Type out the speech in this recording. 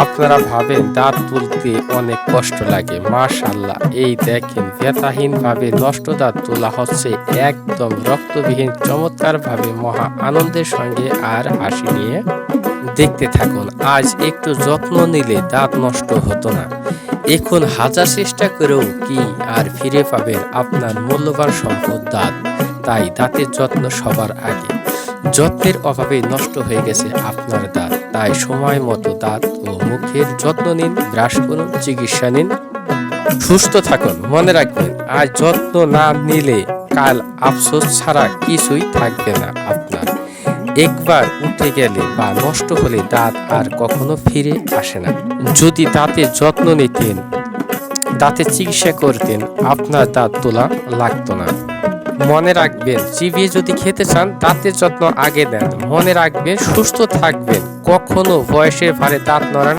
আপনারা ভাবেন দাঁত তুলতে অনেক কষ্ট লাগে, মাশাআল্লাহ এই দেখেন ব্যথাহীন ভাবে নষ্ট দাঁত তোলা হচ্ছে একদম রক্তবিহীন চমৎকার ভাবে মহা আনন্দের সঙ্গে আর হাসি নিয়ে। দেখতে থাকুন, আজ একটু যত্ন নিলে দাঁত নষ্ট হতো না। এখন হাজার চেষ্টা করেও কি আর ফিরে পাবেন আপনার মূল্যবান সম্পদ দাঁত। তাই দাঁতের যত্ন সবার আগে। যত্নের অভাবে নষ্ট হয়ে গেছে আপনার দাঁত, তাই সময় মতো দাঁত ও মুখের যত্ন নিন, ব্রাশ করুন, চিকিৎসা নিন, সুস্থ থাকুন। মনে রাখবেন, আজ যত্ন না নিলে কাল আফসোস ছাড়া কিছুই থাকবে না আপনার। একবার উঠে গেলে বা নষ্ট হলে দাঁত আর কখনো ফিরে আসে না। যদি দাঁতের যত্ন নিতেন, দাঁতের চিকিৎসা করতেন, আপনার দাঁত তোলা লাগতো না। মনে রাখবেন, চিবিয়ে যদি খেতে চান দাঁতের যত্ন আগে নেন। মনে রাখবেন, সুস্থ থাকবেন, কখনো বয়সের ভারে দাঁত নড়ান